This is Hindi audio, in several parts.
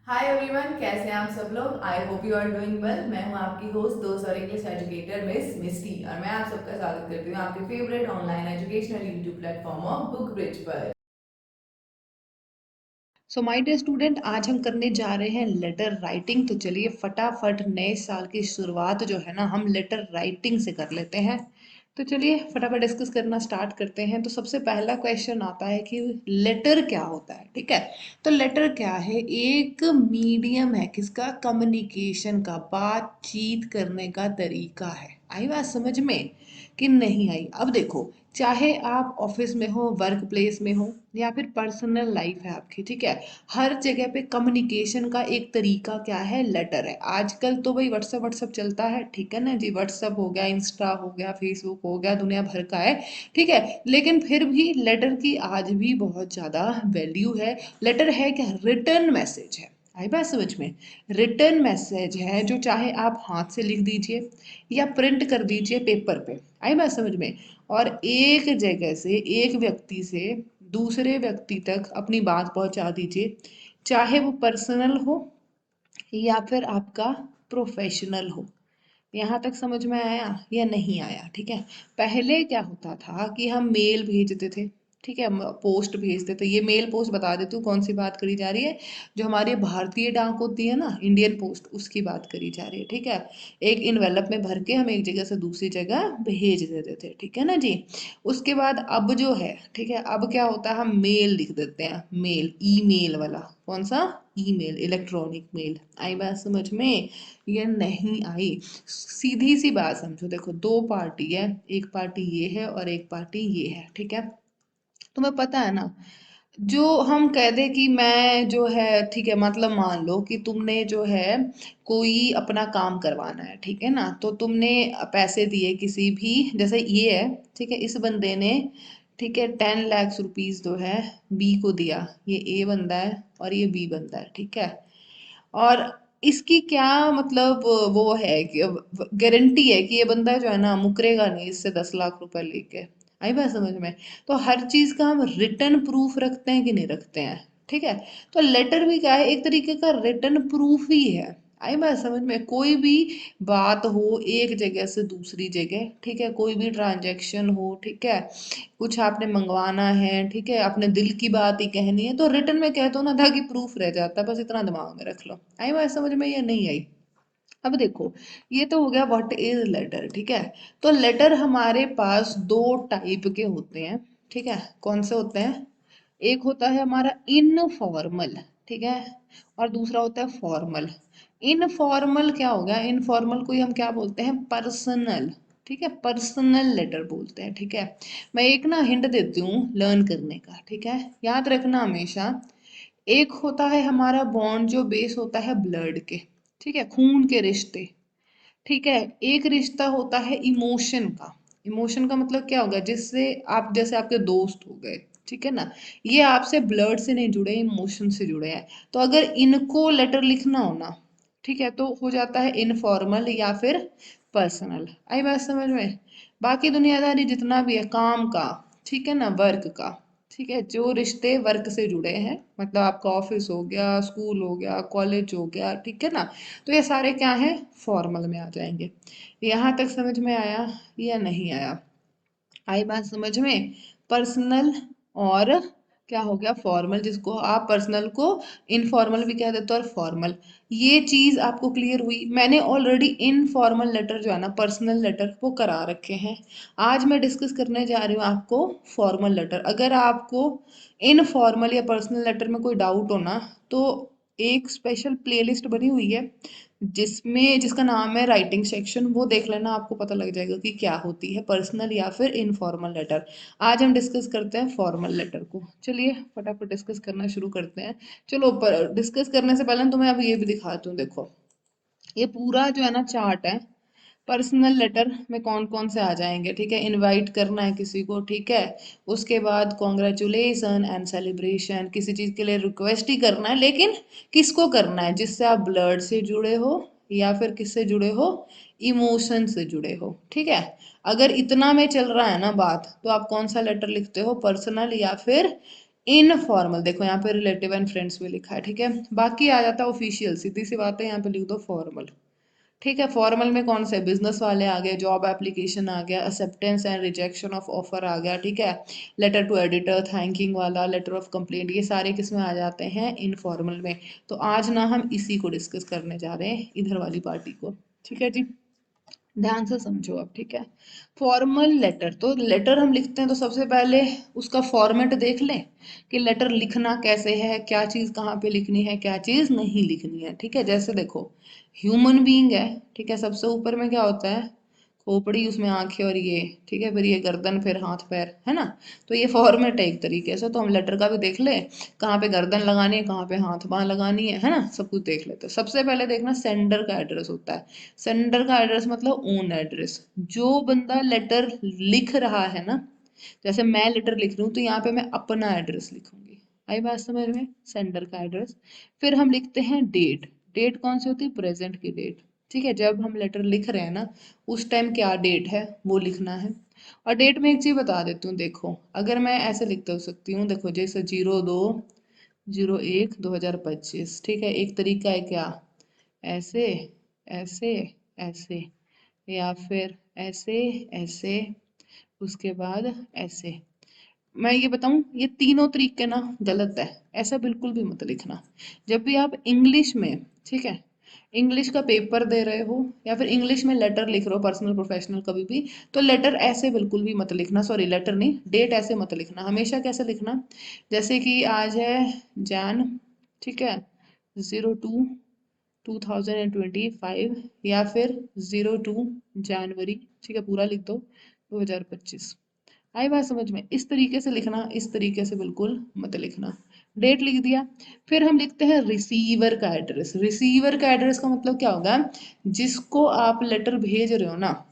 हाय एवरीवन, कैसे हैं आप सब लोग। I hope you are doing well. मैं हूं आपकी होस्ट दोस्त और इंग्लिश एजुकेटर मिस मिस्टी, और मैं आप सबका स्वागत करती हूं आपके favourite online educational YouTube platform of Book Bridge पर। सो माय डियर स्टूडेंट, आज हम करने जा रहे हैं लेटर राइटिंग। तो चलिए फटाफट नए साल की शुरुआत जो है ना, हम लेटर राइटिंग से कर लेते हैं। तो चलिए फटाफट डिस्कस करना स्टार्ट करते हैं। तो सबसे पहला क्वेश्चन आता है कि लेटर क्या होता है। ठीक है, तो लेटर क्या है? एक मीडियम है किसका? कम्युनिकेशन का, बातचीत करने का तरीका है। आई बात समझ में कि नहीं आई? अब देखो, चाहे आप ऑफिस में हो, वर्क प्लेस में हो, या फिर पर्सनल लाइफ है आपकी, ठीक है, हर जगह पे कम्युनिकेशन का एक तरीका क्या है? लेटर है। आजकल तो भाई व्हाट्सअप व्हाट्सअप चलता है, ठीक है ना जी। व्हाट्सअप हो गया, इंस्टा हो गया, फेसबुक हो गया, दुनिया भर का है, ठीक है। लेकिन फिर भी लेटर की आज भी बहुत ज़्यादा वैल्यू है। लेटर है क्या? रिटर्न मैसेज है। आई बात समझ में? रिटर्न मैसेज है जो चाहे आप हाथ से लिख दीजिए या प्रिंट कर दीजिए पेपर पे। आई बात समझ में? और एक जगह से, एक व्यक्ति से दूसरे व्यक्ति तक अपनी बात पहुंचा दीजिए, चाहे वो पर्सनल हो या फिर आपका प्रोफेशनल हो। यहाँ तक समझ में आया या नहीं आया? ठीक है, पहले क्या होता था कि हम मेल भेजते थे, ठीक है, हम पोस्ट भेजते थे। ये मेल पोस्ट बता देती हूँ कौन सी बात करी जा रही है। जो हमारी भारतीय डाक होती है ना, इंडियन पोस्ट, उसकी बात करी जा रही है। ठीक है, एक इनवेलप में भर के हम एक जगह से दूसरी जगह भेज देते थे, ठीक है ना जी। उसके बाद अब जो है, ठीक है, अब क्या होता है, हम मेल लिख देते हैं। मेल, ईमेल वाला। कौन सा? Email, electronic mail. आई बात समझ में या नहीं आई? सीधी सी बात समझो, देखो दो पार्टी है, एक पार्टी ये है और एक पार्टी ये है, ठीक है। तुम्हें पता है ना, जो हम कह दे कि मैं जो है, ठीक है, मतलब मान लो कि तुमने जो है कोई अपना काम करवाना है, ठीक है ना, तो तुमने पैसे दिए किसी भी, जैसे ये है, ठीक है, इस बंदे ने, ठीक है, 10 लाख रुपीज जो है बी को दिया। ये ए बंदा है और ये बी बंदा है, ठीक है। और इसकी क्या मतलब, वो है कि गारंटी है कि ये बंदा जो है ना मुकरेगा नहीं इससे 10 लाख रुपए लेके। आई बात समझ में? तो हर चीज का हम रिटर्न प्रूफ रखते हैं कि नहीं रखते हैं? ठीक है, तो लेटर भी क्या है? एक तरीके का रिटर्न प्रूफ ही है। आई बात समझ में? कोई भी बात हो एक जगह से दूसरी जगह, ठीक है, कोई भी ट्रांजैक्शन हो, ठीक है, कुछ आपने मंगवाना है, ठीक है, अपने दिल की बात ही कहनी है, तो रिटर्न में कह दो ना, ताकि प्रूफ रह जाता है। बस इतना दिमाग में रख लो। आई बात समझ में या नहीं आई? अब देखो, ये तो हो गया व्हाट इज लेटर, ठीक है। तो लेटर हमारे पास दो टाइप के होते हैं, ठीक है। कौन से होते हैं? एक होता है हमारा इनफॉर्मल, ठीक है, और दूसरा होता है फॉर्मल। इनफॉर्मल क्या हो गया? इनफॉर्मल को ही हम क्या बोलते हैं? पर्सनल। ठीक है, पर्सनल लेटर बोलते हैं, ठीक है। मैं एक ना हिंट देती हूँ लर्न करने का, ठीक है, याद रखना हमेशा। एक होता है हमारा बॉन्ड जो बेस होता है ब्लड के, ठीक है, खून के रिश्ते, ठीक है। एक रिश्ता होता है इमोशन का। इमोशन का मतलब क्या होगा? जिससे आप, जैसे आपके दोस्त हो गए, ठीक है ना, ये आपसे ब्लड से नहीं जुड़े, इमोशन से जुड़े हैं। तो अगर इनको लेटर लिखना हो ना, ठीक है, तो हो जाता है इनफॉर्मल या फिर पर्सनल। आई बात समझ में? बाकी दुनियादारी जितना भी है काम का, ठीक है ना, वर्क का, ठीक है, जो रिश्ते वर्क से जुड़े हैं, मतलब आपका ऑफिस हो गया, स्कूल हो गया, कॉलेज हो गया, ठीक है ना, तो ये सारे क्या हैं? फॉर्मल में आ जाएंगे। यहाँ तक समझ में आया या नहीं आया? आई बात समझ में? पर्सनल और क्या हो गया? फॉर्मल, जिसको आप पर्सनल को इनफॉर्मल भी कह देते हो और फॉर्मल। ये चीज आपको क्लियर हुई? मैंने ऑलरेडी इनफॉर्मल लेटर जो है ना, पर्सनल लेटर, वो करा रखे हैं। आज मैं डिस्कस करने जा रही हूँ आपको फॉर्मल लेटर। अगर आपको इनफॉर्मल या पर्सनल लेटर में कोई डाउट हो ना, तो एक स्पेशल प्लेलिस्ट बनी हुई है जिसमें, जिसका नाम है राइटिंग सेक्शन, वो देख लेना, आपको पता लग जाएगा कि क्या होती है पर्सनल या फिर इनफॉर्मल लेटर। आज हम डिस्कस करते हैं फॉर्मल लेटर को। चलिए फटाफट डिस्कस करना शुरू करते हैं। चलो, पर डिस्कस करने से पहले तो मैं अब ये भी दिखाती हूँ, देखो ये पूरा जो है ना चार्ट है। पर्सनल लेटर में कौन कौन से आ जाएंगे, ठीक है। इनवाइट करना है किसी को, ठीक है, उसके बाद कॉन्ग्रेचुलेसन एंड सेलिब्रेशन, किसी चीज़ के लिए रिक्वेस्ट ही करना है, लेकिन किसको करना है? जिससे आप ब्लड से जुड़े हो या फिर किससे जुड़े हो? इमोशन से जुड़े हो, ठीक है। अगर इतना में चल रहा है ना बात, तो आप कौन सा लेटर लिखते हो? पर्सनल या फिर इनफॉर्मल, देखो यहाँ पे रिलेटिव एंड फ्रेंड्स भी लिखा है, ठीक है। बाकी आ जाता है ऑफिशियल, सीधी सी बात है, यहाँ पे लिख दो फॉर्मल। ठीक है, फॉर्मल में कौन से बिजनेस वाले आ गए, जॉब एप्लीकेशन आ गया, acceptance and rejection of offer आ गया, ठीक है। लेटर टू एडिटर, थैंकिंग वाला, लेटर ऑफ कंप्लेंट, ये सारे किस में आ जाते हैं, इनफॉर्मल में। तो आज ना हम इसी को डिस्कस करने जा रहे हैं, इधर वाली पार्टी को। ठीक है जी, ध्यान से समझो अब, ठीक है। फॉर्मल लेटर, तो लेटर हम लिखते हैं तो सबसे पहले उसका फॉर्मेट देख लें कि लेटर लिखना कैसे है, क्या चीज़ कहाँ पे लिखनी है, क्या चीज़ नहीं लिखनी है, ठीक है। जैसे देखो, ह्यूमन बीइंग है, ठीक है, सबसे ऊपर में क्या होता है, खोपड़ी, उसमें आंखें और ये, ठीक है, फिर ये गर्दन, फिर हाथ पैर, है ना। तो ये फॉर्मेट है एक तरीके से। तो हम लेटर का भी देख ले, कहाँ पे गर्दन लगानी है, कहाँ पे हाथ बांह लगानी है ना, सब कुछ देख लेते हैं। सबसे पहले देखना सेंडर का एड्रेस होता है। सेंडर का एड्रेस मतलब ओन एड्रेस, जो बंदा लेटर लिख रहा है ना, जैसे मैं लेटर लिख रही हूँ तो यहाँ पे मैं अपना एड्रेस लिखूंगी। आई बात समझ में, सेंडर का एड्रेस। फिर हम लिखते हैं डेट। डेट कौन सी होती है, प्रेजेंट की डेट, ठीक है। जब हम लेटर लिख रहे हैं ना, उस टाइम क्या डेट है वो लिखना है। और डेट में एक चीज बता देती हूँ, देखो अगर मैं ऐसे लिखते हो सकती हूँ, देखो जैसे 02/01/2025, ठीक है। एक तरीका है क्या, ऐसे, ऐसे, ऐसे, या फिर ऐसे, ऐसे, उसके बाद ऐसे। मैं ये बताऊं, ये तीनों तरीके ना गलत है, ऐसा बिल्कुल भी मत लिखना। जब भी आप इंग्लिश में, ठीक है, इंग्लिश का पेपर दे रहे हो या फिर इंग्लिश में लेटर लिख रहे हो, पर्सनल प्रोफेशनल कभी भी, तो लेटर ऐसे बिल्कुल भी मत लिखना, सॉरी लेटर नहीं, डेट ऐसे मत लिखना। हमेशा कैसे लिखना, जैसे कि आज है जैन, ठीक है, 02/2025, या फिर 02 जनवरी, ठीक है, पूरा लिख दो, 2025। आई बात समझ में, इस तरीके से लिखना, इस तरीके से बिल्कुल मत लिखना। डेट लिख दिया। फिर हम लिखते हैं रिसीवर का एड्रेस। रिसीवर का एड्रेस का मतलब क्या होगा, जिसको आप लेटर भेज रहे हो ना,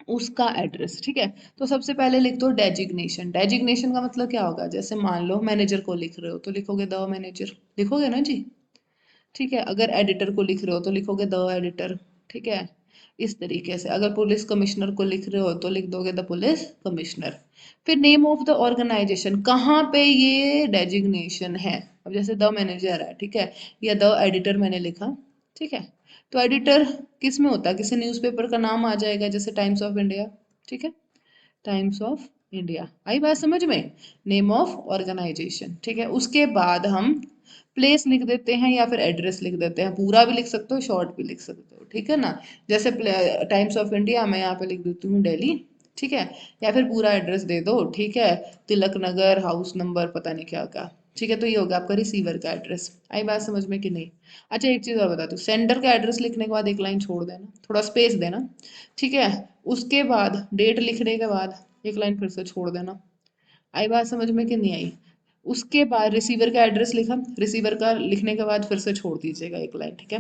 उसका एड्रेस, ठीक है। तो सबसे पहले लिख दो डेजिग्नेशन। डेजिग्नेशन का मतलब क्या होगा, जैसे मान लो मैनेजर को लिख रहे हो तो लिखोगे द मैनेजर, लिखोगे ना जी, ठीक है। अगर एडिटर को लिख रहे हो तो लिखोगे द एडिटर, ठीक है। इस तरीके से अगर पुलिस कमिश्नर को लिख रहे हो तो लिख दोगे द पुलिस कमिश्नर। फिर नेम ऑफ द ऑर्गेनाइजेशन, कहाँ पे ये डेजिग्नेशन है। अब जैसे द मैनेजर है, ठीक है, या द एडिटर मैंने लिखा, ठीक है। तो एडिटर किस में होता है, किसी न्यूज़पेपर का नाम आ जाएगा, जैसे टाइम्स ऑफ इंडिया, ठीक है, टाइम्स ऑफ इंडिया। आई बात समझ में, नेम ऑफ ऑर्गेनाइजेशन, ठीक है। उसके बाद हम प्लेस लिख देते हैं या फिर एड्रेस लिख देते हैं, पूरा भी लिख सकते हो, शॉर्ट भी लिख सकते हो, ठीक है ना। जैसे टाइम्स ऑफ इंडिया, मैं यहाँ पे लिख देती हूँ दिल्ली, ठीक है। या फिर पूरा एड्रेस दे दो, ठीक है, तिलक नगर, हाउस नंबर, पता नहीं क्या का, ठीक है। तो ये हो गया आपका रिसीवर का एड्रेस। आई बात समझ में कि नहीं। अच्छा एक चीज़ और बता दूँ, सेंडर का एड्रेस लिखने के बाद एक लाइन छोड़ देना, थोड़ा स्पेस देना, ठीक है। उसके बाद डेट लिखने के बाद एक लाइन फिर से छोड़ देना। आई बात समझ में कि नहीं आई। उसके बाद रिसीवर का एड्रेस लिखा, रिसीवर का लिखने के बाद फिर से छोड़ दीजिएगा एक लाइन, ठीक है।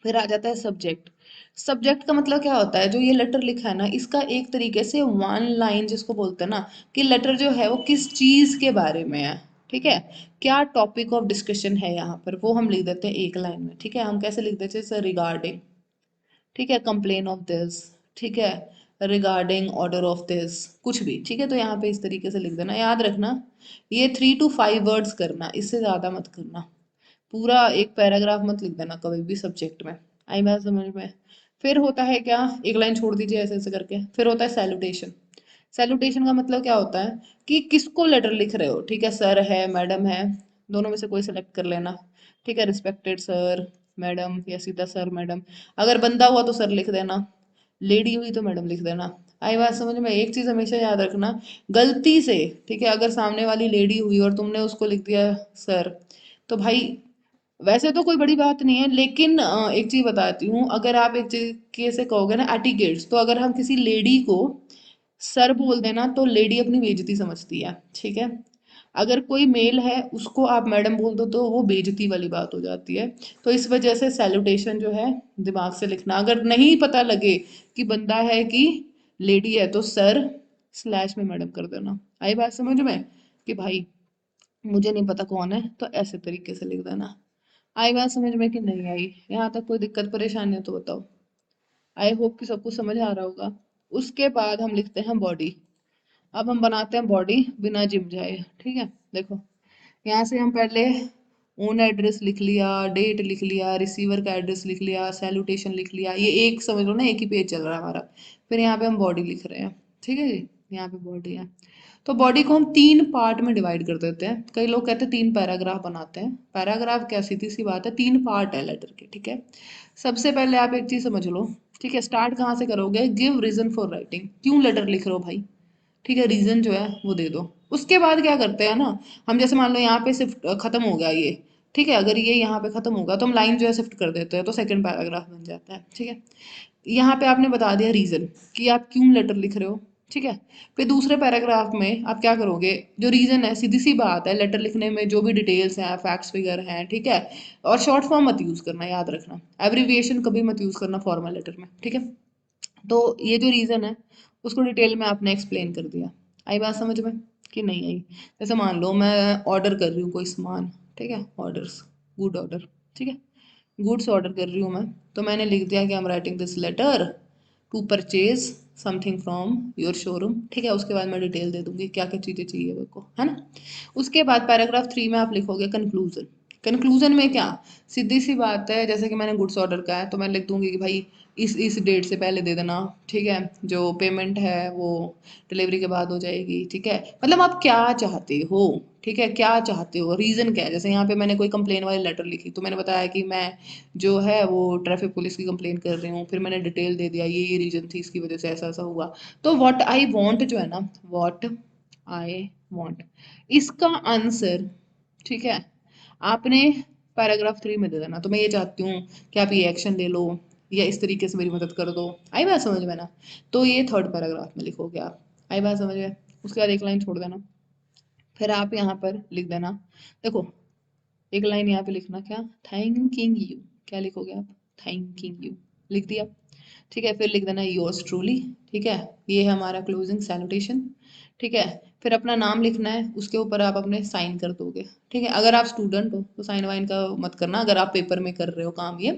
फिर आ जाता है सब्जेक्ट। सब्जेक्ट का मतलब क्या होता है, जो ये लेटर लिखा है ना, इसका एक तरीके से वन लाइन जिसको बोलते हैं ना, कि लेटर जो है वो किस चीज के बारे में है, ठीक है। क्या टॉपिक ऑफ डिस्कशन है यहाँ पर, वो हम लिख देते हैं एक लाइन में, ठीक है। हम कैसे लिख देते हैं, सर रिगार्डिंग, ठीक है, कंप्लेन ऑफ दिस, ठीक है, रिगार्डिंग ऑर्डर ऑफ दिस, कुछ भी, ठीक है। तो यहाँ पे इस तरीके से लिख देना, याद रखना ये 3 to 5 वर्ड्स करना, इससे ज़्यादा मत करना। पूरा एक पैराग्राफ मत लिख देना कभी भी सब्जेक्ट में। आई बात समझ में। फिर होता है क्या, एक लाइन छोड़ दीजिए ऐसे ऐसे करके। फिर होता है सैल्यूटेशन। सैल्यूटेशन का मतलब क्या होता है, कि किसको लेटर लिख रहे हो, ठीक है, सर है, मैडम है, दोनों में से कोई सेलेक्ट कर लेना, ठीक है। रिस्पेक्टेड सर, मैडम, या सीधा सर मैडम। अगर बंदा हुआ तो सर लिख देना, लेडी हुई तो मैडम लिख देना। आई बात समझ में। एक चीज हमेशा याद रखना, गलती से, ठीक है, अगर सामने वाली लेडी हुई और तुमने उसको लिख दिया सर, तो भाई वैसे तो कोई बड़ी बात नहीं है, लेकिन एक चीज बताती हूँ, अगर आप एक तरीके से कहोगे ना एटिकेट्स, तो अगर हम किसी लेडी को सर बोल देना तो लेडी अपनी बेइज्जती समझती है, ठीक है। अगर कोई मेल है उसको आप मैडम बोल दो तो वो बेइज्जती वाली बात हो जाती है। तो इस वजह से सैल्यूटेशन जो है दिमाग से लिखना, अगर नहीं पता लगे कि बंदा है कि लेडी है, तो सर स्लैश में मैडम कर देना। आई बात समझ में, कि भाई मुझे नहीं पता कौन है, तो ऐसे तरीके से लिख देना। आई बात समझ में कि नहीं आई, यहाँ तक कोई दिक्कत परेशानी है तो बताओ। आई होप कि सब कुछ समझ आ रहा होगा। उसके बाद हम लिखते हैं बॉडी। अब हम बनाते हैं बॉडी बिना जिम जाए, ठीक है। देखो यहाँ से हम पहले ओन एड्रेस लिख लिया, डेट लिख लिया, रिसीवर का एड्रेस लिख लिया, सैल्यूटेशन लिख लिया, ये एक समझ लो ना एक ही पेज चल रहा है हमारा। फिर यहाँ पे हम बॉडी लिख रहे हैं, ठीक है जी, यहाँ पे बॉडी है। तो बॉडी को हम 3 पार्ट में डिवाइड कर देते हैं। कई लोग कहते हैं 3 पैराग्राफ बनाते हैं। पैराग्राफ क्या, सीधी सी बात है, 3 पार्ट है लेटर के, ठीक है। सबसे पहले आप एक चीज समझ लो, ठीक है, स्टार्ट कहाँ से करोगे, गिव रीजन फॉर राइटिंग, क्यों लेटर लिख रहे हो भाई, ठीक है, रीजन जो है वो दे दो। उसके बाद क्या करते हैं ना, हम जैसे मान लो यहाँ पे शिफ्ट खत्म हो गया ये, ठीक है, अगर ये यहाँ पे खत्म होगा तो हम लाइन जो है शिफ्ट कर देते हैं, तो सेकंड पैराग्राफ बन जाता है, ठीक है। यहाँ पे आपने बता दिया रीजन कि आप क्यों लेटर लिख रहे हो, ठीक है। फिर दूसरे पैराग्राफ में आप क्या करोगे, जो रीजन है, सीधी सी बात है, लेटर लिखने में जो भी डिटेल्स हैं, फैक्ट्स फिगर हैं, ठीक है, और शॉर्ट फॉर्म मत यूज करना, याद रखना, एब्रीविएशन कभी मत यूज करना फॉर्मल लेटर में, ठीक है। तो ये जो रीज़न है उसको डिटेल में आपने एक्सप्लेन कर दिया। आई बात समझ में कि नहीं आई? जैसे मान लो मैं ऑर्डर कर रही हूँ कोई सामान, ठीक है, ऑर्डर्स, गुड ऑर्डर, ठीक है, गुड्स ऑर्डर कर रही हूँ मैं, तो मैंने लिख दिया कि I am writing this letter to purchase something from your showroom, ठीक है। उसके बाद मैं डिटेल दे दूंगी क्या क्या चीज़ें चाहिए मेरे को, है ना। उसके बाद पैराग्राफ 3 में आप लिखोगे कंक्लूजन। कंक्लूजन में क्या, सीधी सी बात है, जैसे कि मैंने गुड्स ऑर्डर का है तो मैं लिख दूंगी कि भाई इस डेट से पहले दे देना, ठीक है, जो पेमेंट है वो डिलीवरी के बाद हो जाएगी, ठीक है। मतलब आप क्या चाहते हो, ठीक है, क्या चाहते हो, रीज़न क्या है। जैसे यहाँ पे मैंने कोई कंप्लेन वाली लेटर लिखी तो मैंने बताया कि मैं जो है वो ट्रैफिक पुलिस की कंप्लेन कर रही हूँ, फिर मैंने डिटेल दे दिया ये रीज़न थी, इसकी वजह से ऐसा ऐसा हुआ। तो व्हाट आई वांट जो है ना, व्हाट आई वांट, इसका आंसर, ठीक है, आपने पैराग्राफ 3 में दे देना। तो मैं ये चाहती हूँ कि आप ये एक्शन ले लो या इस तरीके से मेरी मदद कर दो। आई बात समझ में ना। तो ये थर्ड पैराग्राफ में लिखोगे आप। आई बात समझ में। उसके बाद एक लाइन छोड़ देना, फिर आप यहाँ पर लिख देना, देखो एक लाइन यहाँ पे लिखना क्या, थैंकिंग यू, क्या लिखोगे आप, थैंकिंग यू, लिख दिया, ठीक है। फिर लिख देना योर्स ट्रूली, ठीक है, ये है हमारा क्लोजिंग सैल्यूटेशन, ठीक है। फिर अपना नाम लिखना है, उसके ऊपर आप अपने साइन कर दोगे, ठीक है। अगर आप स्टूडेंट हो तो साइन वाइन का मत करना, अगर आप पेपर में कर रहे हो काम ये,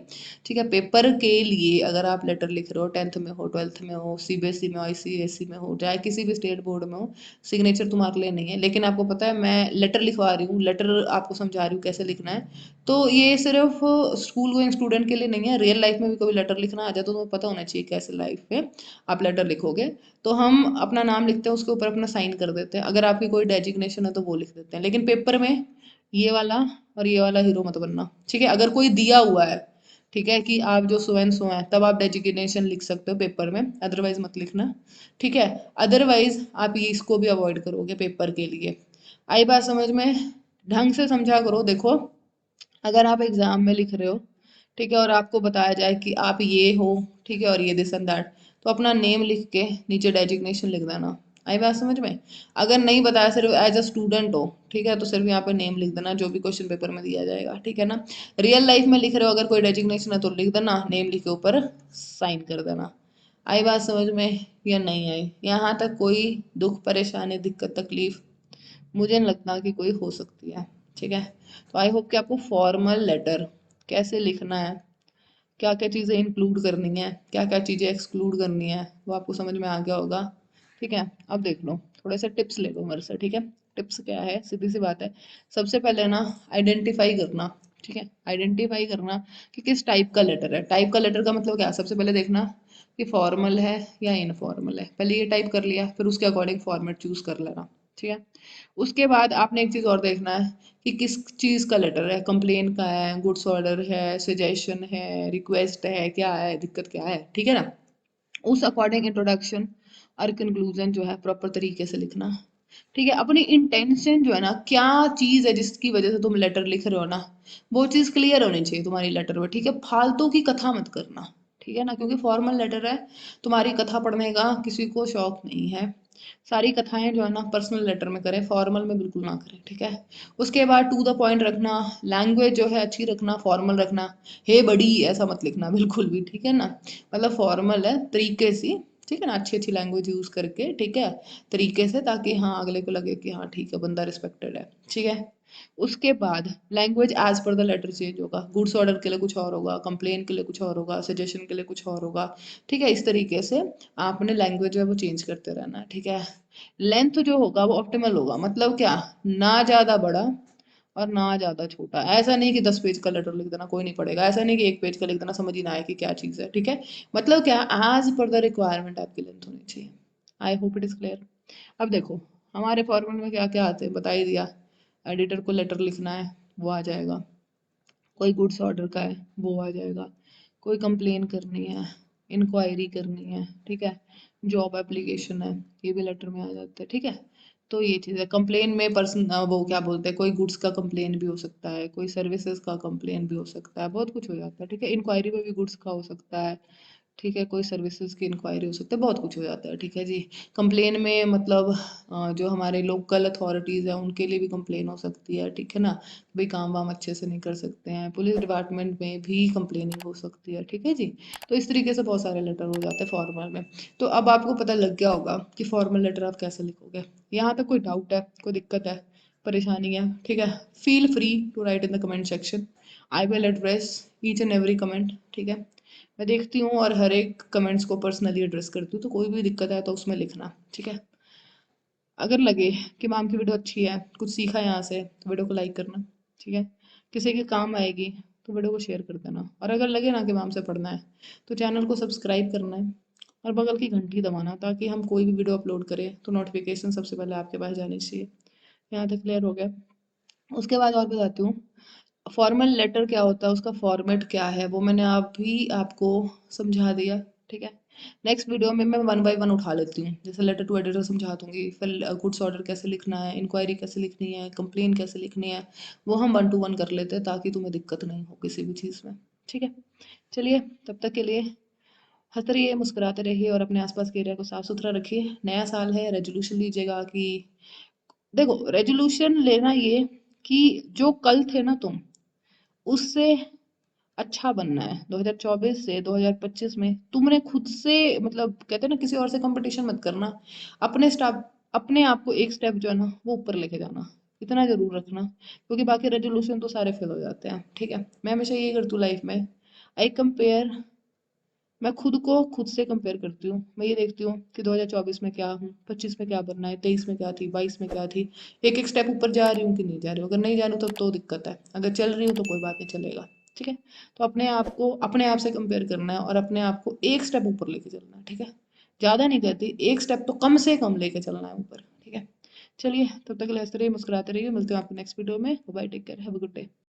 ठीक है। पेपर के लिए अगर आप लेटर लिख रहे हो, 10th में हो, 12th में हो, सीबीएसई में हो, आईसीएसई में हो, चाहे किसी भी स्टेट बोर्ड में हो, सिग्नेचर तुम्हारे लिए नहीं है। लेकिन आपको पता है मैं लेटर लिखवा रही हूँ, लेटर आपको समझा रही हूँ कैसे लिखना है, तो ये सिर्फ स्कूल गोइंग स्टूडेंट के लिए नहीं है, रियल लाइफ में भी कभी लेटर लिखना आ जाए तो तुम्हें पता होना चाहिए कैसे लाइफ में आप लेटर लिखोगे। तो हम अपना नाम लिखते हैं, उसके ऊपर अपना साइन कर देते हैं, अगर आपकी कोई डेजिग्नेशन है तो वो लिख देते हैं। लेकिन पेपर में ये वाला और ये वाला हीरो मत बनना, ठीक है। अगर कोई दिया हुआ है, ठीक है, कि आप जो सो एंड सो हैं, तब आप डेजिग्नेशन लिख सकते हो पेपर में, अदरवाइज मत लिखना, ठीक है। अदरवाइज आप ये इसको भी अवॉइड करोगे पेपर के लिए। आई बात समझ में, ढंग से समझा करो। देखो अगर आप एग्जाम में लिख रहे हो, ठीक है, और आपको बताया जाए कि आप ये हो, ठीक है, और ये दिस एंड दैट, तो अपना नेम लिख के नीचे डेजिग्नेशन लिख देना। आई बात समझ में। अगर नहीं बताया, सिर्फ एज अ स्टूडेंट हो, ठीक है, तो सिर्फ यहाँ पे नेम लिख देना जो भी क्वेश्चन पेपर में दिया जाएगा, ठीक है ना। रियल लाइफ में लिख रहे हो, अगर कोई डेजिग्नेशन है तो लिख देना, नेम लिख के ऊपर साइन कर देना। आई बात समझ में या नहीं आई? यहाँ तक कोई दुख परेशानी दिक्कत तकलीफ मुझे नहीं लगता कि कोई हो सकती है, ठीक है। तो आई होप कि आपको फॉर्मल लेटर कैसे लिखना है, क्या क्या चीज़ें इंक्लूड करनी है, क्या क्या चीज़ें एक्सक्लूड करनी है, वो आपको समझ में आ गया होगा, ठीक है। अब देख लो, थोड़े से टिप्स ले लो मेरे से, ठीक है। टिप्स क्या है, सीधी सी बात है, सबसे पहले ना आइडेंटिफाई करना, ठीक है, आइडेंटिफाई करना कि किस टाइप का लेटर है। टाइप का लेटर का मतलब क्या, सबसे पहले देखना कि फॉर्मल है या इनफॉर्मल है, पहले ये टाइप कर लिया, फिर उसके अकॉर्डिंग फॉर्मेट चूज कर लेना, ठीक है। उसके बाद आपने एक चीज़ और देखना है कि किस चीज़ का लेटर है, कंप्लेन का है, गुड्स ऑर्डर है, सजेशन है, रिक्वेस्ट है, क्या है, दिक्कत क्या है, ठीक है ना। उस अकॉर्डिंग इंट्रोडक्शन और कंक्लूजन जो है प्रॉपर तरीके से लिखना, ठीक है। अपनी इंटेंशन जो है ना, क्या चीज़ है जिसकी वजह से तुम लेटर लिख रहे हो ना, वो चीज़ क्लियर होनी चाहिए तुम्हारी लेटर में, ठीक है। फालतू की कथा मत करना, ठीक है ना, क्योंकि फॉर्मल लेटर है, तुम्हारी कथा पढ़ने का किसी को शौक नहीं है। सारी कथाएं जो है ना पर्सनल लेटर में करें, फॉर्मल में बिल्कुल ना करें, ठीक है। उसके बाद टू द पॉइंट रखना, लैंग्वेज जो है अच्छी रखना, फॉर्मल रखना, हे बड़ी ऐसा मत लिखना बिल्कुल भी, ठीक है ना। मतलब फॉर्मल है तरीके से, ठीक है ना, अच्छी अच्छी लैंग्वेज यूज करके, ठीक है, तरीके से, ताकि हाँ अगले को लगे कि हाँ ठीक है बंदा रिस्पेक्टेड है, ठीक है। उसके बाद language as per the letter change होगा, गुड्स ऑर्डर के लिए कुछ और होगा, कंप्लेन के लिए कुछ और होगा, सजेशन के लिए कुछ और होगा, ठीक है। इस तरीके से आपने लैंग्वेज जो है वो चेंज करते रहना है, ठीक है। लेंथ जो होगा वो ऑप्टिमल होगा, मतलब क्या, ना ज़्यादा बड़ा और ना ज़्यादा छोटा। ऐसा नहीं कि 10 पेज का लेटर लिख देना कोई नहीं पढ़ेगा, ऐसा नहीं कि 1 पेज का लिख देना समझ ही ना आए कि क्या चीज़ है, ठीक है। मतलब क्या, एज पर द रिक्वायरमेंट आपकी लेंथ होनी चाहिए। I hope it is clear. अब देखो हमारे फॉर्मेट में क्या क्या आते हैं बता ही दिया। एडिटर को लेटर लिखना है वो आ जाएगा, कोई गुड्स ऑर्डर का है वो आ जाएगा, कोई कंप्लेन करनी है, इंक्वायरी करनी है, ठीक है, जॉब एप्लीकेशन है, ये भी लेटर में आ जाता है, ठीक है। तो ये चीज़ है। कंप्लेन में पर्सन वो क्या बोलते हैं, कोई गुड्स का कंप्लेन भी हो सकता है, कोई सर्विसेज का कंप्लेन भी हो सकता है, बहुत कुछ हो जाता है, ठीक है। इंक्वायरी में भी गुड्स का हो सकता है, ठीक है, कोई सर्विसेज की इंक्वायरी हो सकती है, बहुत कुछ हो जाता है, ठीक है जी। कंप्लेन में मतलब जो हमारे लोकल अथॉरिटीज़ हैं उनके लिए भी कंप्लेन हो सकती है, ठीक है ना, भाई काम वाम अच्छे से नहीं कर सकते हैं। पुलिस डिपार्टमेंट में भी कंप्लेनिंग हो सकती है, ठीक है जी। तो इस तरीके से बहुत सारे लेटर हो जाते हैं फॉर्मल में। तो अब आपको पता लग गया होगा कि फॉर्मल लेटर आप कैसे लिखोगे। यहाँ तक कोई डाउट है, कोई दिक्कत है, परेशानी है, ठीक है, feel free to write in the comment section. I will address each and every comment, ठीक है। मैं देखती हूँ और हर एक कमेंट्स को पर्सनली एड्रेस करती हूँ, तो कोई भी दिक्कत है तो उसमें लिखना, ठीक है। अगर लगे कि मैम की वीडियो अच्छी है, कुछ सीखा है यहाँ से, तो वीडियो को लाइक करना, ठीक है। किसी के काम आएगी तो वीडियो को शेयर कर देना। और अगर लगे ना कि मैम से पढ़ना है तो चैनल को सब्सक्राइब करना है और बगल की घंटी दबाना, ताकि हम कोई भी वीडियो अपलोड करें तो नोटिफिकेशन सबसे पहले आपके पास जानी चाहिए। यहाँ तक क्लियर हो गया। उसके बाद और बताती हूँ फॉर्मल लेटर क्या होता है, उसका फॉर्मेट क्या है, वो मैंने अभी आपको समझा दिया, ठीक है। नेक्स्ट वीडियो में मैं वन बाय वन उठा लेती हूँ, जैसे लेटर टू एडिटर समझा दूंगी, फिर गुड्स ऑर्डर कैसे लिखना है, इंक्वायरी कैसे लिखनी है, कंप्लेन कैसे लिखनी है, वो हम वन टू वन कर लेते हैं ताकि तुम्हें दिक्कत नहीं हो किसी भी चीज़ में, ठीक है। चलिए तब तक के लिए हंसते रहिए, मुस्कुराते रहिए और अपने आसपास के एरिया को साफ सुथरा रखिए। नया साल है, रेजोल्यूशन लीजिएगा कि देखो रेजोल्यूशन लेना ये कि जो कल थे ना तुम, उससे अच्छा बनना है। 2024 से 2025 में तुमने खुद से, मतलब कहते हैं ना, किसी और से कंपटीशन मत करना। अपने स्टेप, अपने आप को एक स्टेप जो है ना वो ऊपर लेके जाना, इतना जरूर रखना, क्योंकि बाकी रेजोल्यूशन तो सारे फेल हो जाते हैं, ठीक है। मैं हमेशा यही करती हूँ लाइफ में, आई कंपेयर, मैं खुद को खुद से कंपेयर करती हूँ। मैं ये देखती हूँ कि 2024 में क्या हूँ, 25 में क्या बनना है, 23 में क्या थी, 22 में क्या थी, एक एक स्टेप ऊपर जा रही हूँ कि नहीं जा रही हूँ। अगर नहीं जा रही हूँ तो दिक्कत है, अगर चल रही हूँ तो कोई बात नहीं, चलेगा, ठीक है। तो अपने आप को अपने आप से कंपेयर करना है और अपने आप को एक स्टेप ऊपर लेके चलना है, ठीक है। ज़्यादा नहीं कहती, एक स्टेप तो कम से कम लेके चलना है ऊपर, ठीक है। चलिए तब तक हंसते रहिए, मुस्कुराते रहिए, मिलते हैं आपको नेक्स्ट वीडियो में। Bye, take care, have a good day.